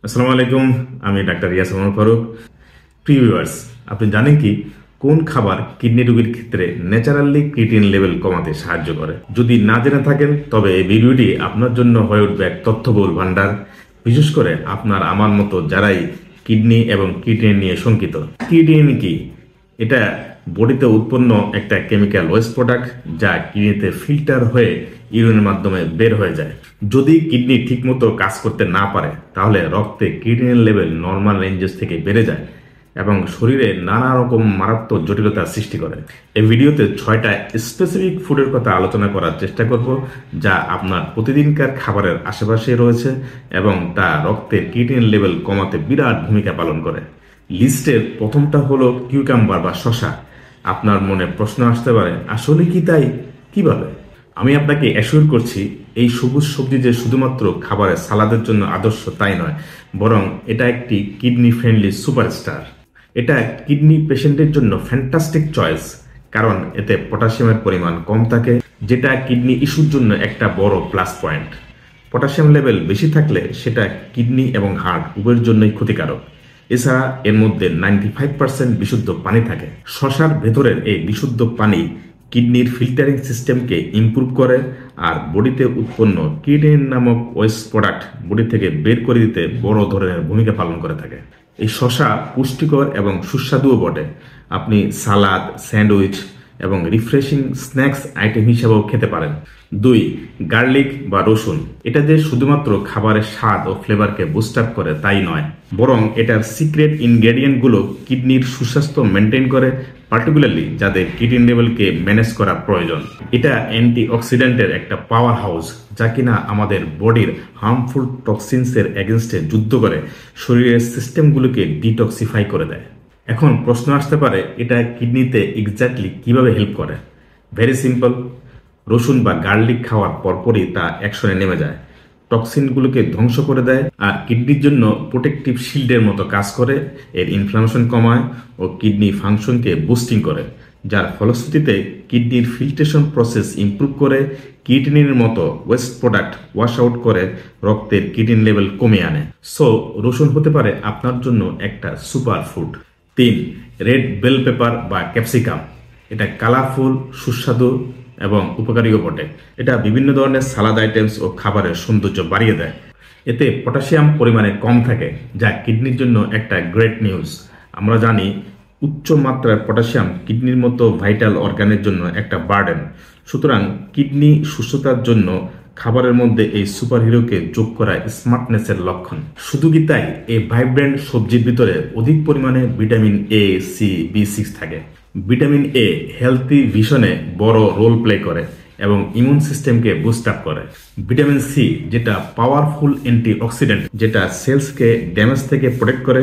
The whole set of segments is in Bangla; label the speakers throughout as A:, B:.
A: আসসালামু আলাইকুম। আমি ডাক্তার ইয়াসিন ফারুক। প্রিয় ভিউয়ার্স, আপনি জানেন কি কোন খাবার কিডনি রোগীর ক্ষেত্রে ন্যাচারালি ক্রিয়েটিনিন লেভেল কমাতে সাহায্য করে? যদি না জেনে থাকেন তবে এই ভিডিওটি আপনার জন্য হয়ে উঠবে এক তথ্যবহুল ভান্ডার, বিশেষ করে আপনার আমার মতো যারাই কিডনি এবং ক্রিয়েটিনিন নিয়ে শঙ্কিত। ক্রিয়েটিনিন কি? এটা বডিতে উৎপন্ন একটা কেমিক্যাল ওয়েস্ট প্রোডাক্ট যা কিডনিতে ফিল্টার হয়ে ইউরিনের মাধ্যমে বের হয়ে যায়। যদি কিডনি ঠিকমতো কাজ করতে না পারে তাহলে রক্তে ক্রিয়েটিনিন লেভেল নর্মাল রেঞ্জেস থেকে বেড়ে যায় এবং শরীরে নানা রকম মারাত্মক জটিলতার সৃষ্টি করে। এই ভিডিওতে 6টা স্পেসিফিক ফুডের কথা আলোচনা করার চেষ্টা করব যা আপনার প্রতিদিনকার খাবারের আশেপাশে রয়েছে এবং তা রক্তের ক্রিয়েটিনিন লেভেল কমাতে বিরাট ভূমিকা পালন করে। লিস্টের প্রথমটা হলো কিউকাম্বার বা শসা। আপনার মনে প্রশ্ন আসতে পারে, আসলে কি তাই? কিভাবে? আমি আপনাকে অ্যাসিওর করছি, এই সবুজ সবজি যে শুধুমাত্র খাবারের সালাদের জন্য আদর্শ তাই নয়, বরং এটা একটি কিডনি ফ্রেন্ডলি সুপারস্টার। এটা কিডনি পেশেন্টের জন্য ফ্যান্টাস্টিক চয়েস, কারণ এতে পটাশিয়ামের পরিমাণ কম থাকে, যেটা কিডনি ইস্যুর জন্য একটা বড় প্লাস পয়েন্ট। পটাশিয়াম লেভেল বেশি থাকলে সেটা কিডনি এবং হার্ট উভয়ের জন্যই ক্ষতিকারক। এছাড়া এর মধ্যে 95% বিশুদ্ধ পানি থাকে। শশার ভেতরের এই বিশুদ্ধ পানি কিডনির ফিল্টারিং সিস্টেমকে ইমপ্রুভ করে আর বডিতে উৎপন্ন ক্রিয়েটিনিন নামক ওয়েস্ট প্রোডাক্ট বডি থেকে বের করে দিতে বড় ধরনের ভূমিকা পালন করে থাকে। এই শশা পুষ্টিকর এবং সুস্বাদুও বটে। আপনি সালাদ, স্যান্ডউইচ এবং রিফ্রেশিং স্ন্যাক্স আইটেম হিসেবেও খেতে পারেন। 2. গার্লিক বা রসুন। এটা যে শুধুমাত্র খাবারের স্বাদ ও ফ্লেভারকে বুস্ট আপ করে তাই নয়, বরং এটার সিক্রেট ইনগ্রেডিয়েন্টগুলো কিডনির সুস্বাস্থ্য মেনটেন করে, পার্টিকুলারলি যাদের কিডনি লেভেলকে ম্যানেজ করা প্রয়োজন। এটা অ্যান্টিঅক্সিডেন্টের একটা পাওয়ার হাউস যা কিনা আমাদের বডির হার্মফুল টক্সিনসের এগেনস্টে যুদ্ধ করে শরীরের সিস্টেমগুলোকে ডিটক্সিফাই করে দেয়। এখন প্রশ্ন আসতে পারে, এটা কিডনিতে এক্স্যাক্টলি কিভাবে হেল্প করে? Very simple. রসুন বা গার্লিক খাওয়ার পরপরই তা অ্যাকশনে নেমে যায়, টক্সিনগুলোকে ধ্বংস করে দেয় আর কিডনির জন্য প্রোটেকটিভ শিল্ডের মতো কাজ করে। এর ইনফ্লামেশন কমায় ও কিডনি ফাংশনকে বুস্টিং করে, যার ফলশ্রুতিতে কিডনির ফিল্ট্রেশন প্রসেস ইমপ্রুভ করে, কিডনির মতো ওয়েস্ট প্রোডাক্ট ওয়াশ আউট করে রক্তের কিডনি লেভেল কমিয়ে আনে। সো রসুন হতে পারে আপনার জন্য একটা super food. 3. Red bell pepper বা ক্যাপসিকাম। এটা কালারফুল, সুস্বাদু এবং উপকারীও বটে। এটা বিভিন্ন ধরনের সালাদ আইটেমস ও খাবারের সৌন্দর্য বাড়িয়ে দেয়। এতে পটাশিয়াম পরিমাণে কম থাকে, যা কিডনির জন্য একটা গ্রেট নিউজ। আমরা জানি উচ্চ মাত্রার পটাশিয়াম কিডনির মতো ভাইটাল অর্গানের জন্য একটা বার্ডেন। সুতরাং কিডনি সুস্থতার জন্য খাবারের মধ্যে এই সুপার হিরোকে যোগ করা স্মার্টনেসের লক্ষণ। শুধু কি তাই, এই ভাইব্রেন্ট সবজির ভিতরে অধিক পরিমাণে ভিটামিন এ, সি, বি6 থাকে। ভিটামিন এ হেলথি ভিশনে বড় রোল প্লে করে এবং ইমিউন সিস্টেমকে বুস্ট আপ করে। ভিটামিন সি যেটা পাওয়ারফুল অ্যান্টিঅক্সিডেন্ট, যেটা সেলসকে ড্যামেজ থেকে প্রোটেক্ট করে।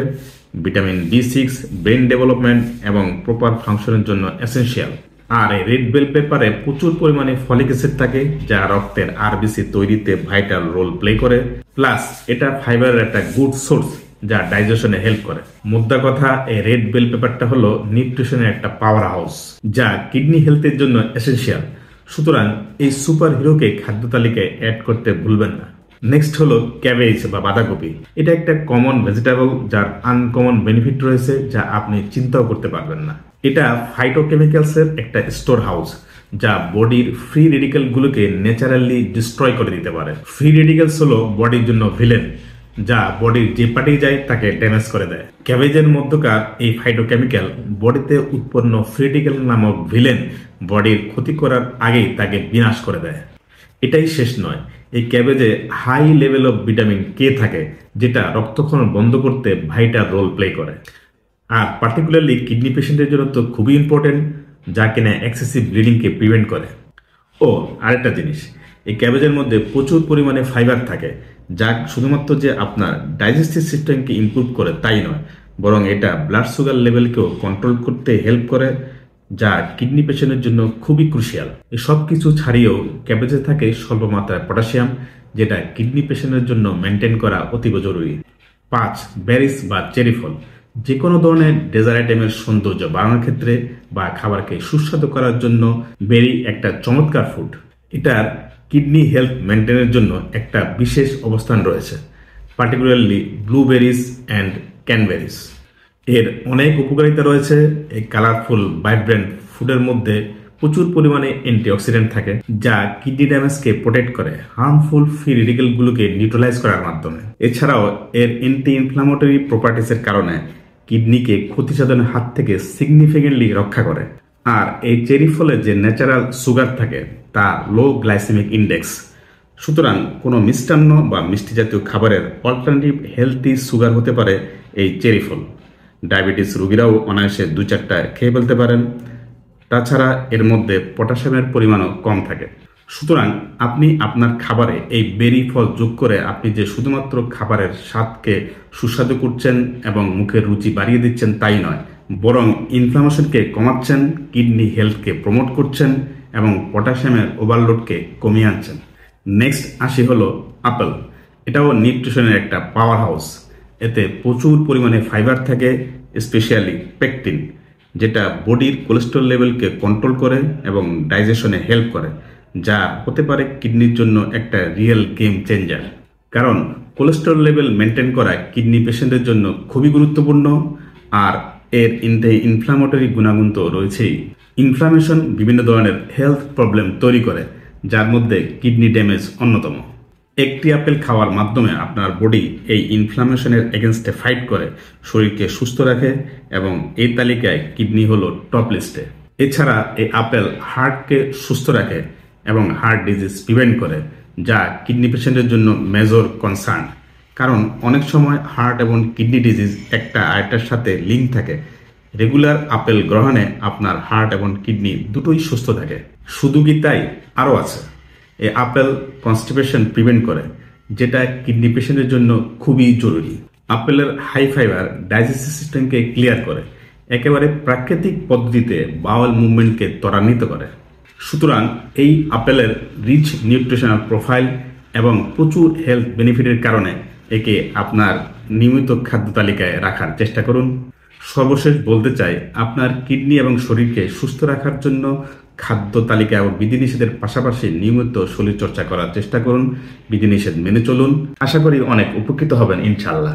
A: ভিটামিন বি6 ব্রেন ডেভেলপমেন্ট এবং প্রপার ফাংশনের জন্য এসেনশিয়াল। আর এই রেড বেল পেপারে প্রচুর পরিমাণে ফলিক অ্যাসিড থাকে, যা রক্তের আরবিসি তৈরিতে ভাইটাল রোল প্লে করে। প্লাস এটা ফাইবারের একটা গুড সোর্স যা ডাইজেশনে হেল্প করে। মোদ্দা কথা, এই রেড বেল পেপারটা হলো নিউট্রিশনের একটা পাওয়ার হাউস যা কিডনি হেলথের জন্য এসেনশিয়াল। সুতরাং এই সুপার হিরোকে খাদ্য তালিকায় অ্যাড করতে ভুলবেন না। নেক্সট হলো ক্যাবেজ বা বাঁধাকপি। এটা একটা কমন ভেজিটেবল যার আনকমন বেনিফিট রয়েছে যা আপনি চিন্তাও করতে পারবেন না। এটা ফাইটোকেমিক্যালসের একটা স্টোর হাউস যা বডির ফ্রি রেডিক্যালগুলোকে ন্যাচারালি ডিস্ট্রয় করে দিতে পারে। ফ্রি রেডিক্যালস হলো বডির জন্য ভিলেন, যা বডির যে পার্টি যায় তাকে ড্যামেজ করে দেয়। ক্যাবেজের মধ্যকার এই ফাইটোকেমিক্যাল বডিতে উৎপন্ন ফ্রি রেডিক্যাল নামক ভিলেন বডির ক্ষতি করার আগেই তাকে বিনাশ করে দেয়। এটাই শেষ নয়, এই ক্যাবেজে high level of vitamin K থাকে, যেটা রক্তক্ষরণ বন্ধ করতে ভাইটাল রোল প্লে করে। আর পার্টিকুলারলি কিডনি পেশেন্টের জন্য তো খুবই ইম্পর্টেন্ট, যা কিনা এক্সেসিভ ব্লিডিংকে প্রিভেন্ট করে। ও আরেকটা জিনিস, এই ক্যাবেজের মধ্যে প্রচুর পরিমাণে ফাইবার থাকে, যা শুধুমাত্র যে আপনার ডাইজেস্টিভ সিস্টেমকে ইমপ্রুভ করে তাই নয়, বরং এটা ব্লাড সুগার লেভেলকেও কন্ট্রোল করতে হেল্প করে, যা কিডনি পেশেন্টের জন্য খুবই ক্রুশিয়াল। এই সব কিছু ছাড়িয়েও ক্যাবেজে থাকে স্বল্প মাত্রায় পটাশিয়াম, যেটা কিডনি পেশেন্টের জন্য মেনটেন করা অতীব জরুরি। 5. বেরিস বা চেরি ফল। যে কোনো ধরনের ডেজার্ট আইটেমের সৌন্দর্য বাড়ানোর ক্ষেত্রে বা খাবারকে সুস্বাদু করার জন্য বেরি একটা চমৎকার ফুড। এটার কিডনি হেলথ মেনটেনের জন্য একটা বিশেষ অবস্থান রয়েছে। Particularly blueberries and cranberries. এর অনেক উপকারিতা রয়েছে। এই কালারফুল ভাইব্রেন্ট ফুডের মধ্যে প্রচুর পরিমাণে অ্যান্টিঅক্সিডেন্ট থাকে, যা কিডনি ড্যামেজকে প্রোটেক্ট করে হার্মফুল ফ্রি রেডিকেলগুলোকে নিউট্রালাইজ করার মাধ্যমে। এছাড়াও এর অ্যান্টি ইনফ্লামেটরি প্রপার্টিসের কারণে কিডনিকে ক্ষতিসাধনের হাত থেকে সিগনিফিকেন্টলি রক্ষা করে। আর এই চেরি ফলে যে ন্যাচারাল সুগার থাকে তা লো গ্লাইসেমিক ইন্ডেক্স। সুতরাং কোনো মিষ্টান্ন বা মিষ্টি জাতীয় খাবারের অল্টারনেটিভ হেলথি সুগার হতে পারে এই চেরি ফল। ডায়াবেটিস রোগীরাও অনায়াসে 2-4টা খেয়ে ফেলতে পারেন। তাছাড়া এর মধ্যে পটাশিয়ামের পরিমাণও কম থাকে। সুতরাং আপনি আপনার খাবারে এই বেরি ফল যোগ করে আপনি যে শুধুমাত্র খাবারের স্বাদকে সুস্বাদু করছেন এবং মুখের রুচি বাড়িয়ে দিচ্ছেন তাই নয়, বরং ইনফ্লামেশনকে কমাচ্ছেন, কিডনি হেলথকে প্রমোট করছেন এবং পটাশিয়ামের ওভারলোডকে কমিয়ে আনছেন। নেক্সট আসি হলো আপেল। এটাও নিউট্রিশনের একটা পাওয়ার হাউস। এতে প্রচুর পরিমাণে ফাইবার থাকে, স্পেশালি পেকটিন, যেটা বডির কোলেস্টেরল লেভেলকে কন্ট্রোল করে এবং ডাইজেশনে হেল্প করে, যা হতে পারে কিডনির জন্য একটা রিয়েল গেম চেঞ্জার। কারণ কোলেস্টেরল লেভেল মেনটেন করা কিডনি পেশেন্টের জন্য খুবই গুরুত্বপূর্ণ। আর এর ইনফ্লামেটরি গুণাগুণ তো রয়েছেই। ইনফ্লামেশন বিভিন্ন ধরনের হেলথ প্রবলেম তৈরি করে, যার মধ্যে কিডনি ড্যামেজ অন্যতম। একটি আপেল খাওয়ার মাধ্যমে আপনার বডি এই ইনফ্লামেশনের এগেনস্টে ফাইট করে, শরীরকে সুস্থ রাখে এবং এই তালিকায় কিডনি হলো টপ লিস্টে। এছাড়া এই আপেল হার্টকে সুস্থ রাখে এবং হার্ট ডিজিজ প্রিভেন্ট করে, যা কিডনি পেশেন্টের জন্য মেজর কনসার্ন। কারণ অনেক সময় হার্ট এবং কিডনি ডিজিজ একটা আরেকটার সাথে লিঙ্ক থাকে। রেগুলার আপেল গ্রহণে আপনার হার্ট এবং কিডনি দুটোই সুস্থ থাকে। শুধু কি তাই, আরও আছে। এই আপেল কনস্টিপেশন প্রিভেন্ট করে, যেটা কিডনি পেশেন্টের জন্য খুবই জরুরি। আপেলের হাই ফাইবার ডাইজেস্টিভ সিস্টেমকে ক্লিয়ার করে, একেবারে প্রাকৃতিক পদ্ধতিতে বাওয়েল মুভমেন্টকে ত্বরান্বিত করে। সুতরাং এই আপেলের রিচ নিউট্রিশনাল প্রোফাইল এবং প্রচুর হেলথ বেনিফিটের কারণে একে আপনার নিয়মিত খাদ্য তালিকায় রাখার চেষ্টা করুন। সর্বশেষ বলতে চাই, আপনার কিডনি এবং শরীরকে সুস্থ রাখার জন্য খাদ্য তালিকা ও বিধিনিষেধের পাশাপাশি নিয়মিত শরীরচর্চা করার চেষ্টা করুন। বিধিনিষেধ মেনে চলুন। আশা করি অনেক উপকৃত হবেন ইনশাআল্লাহ।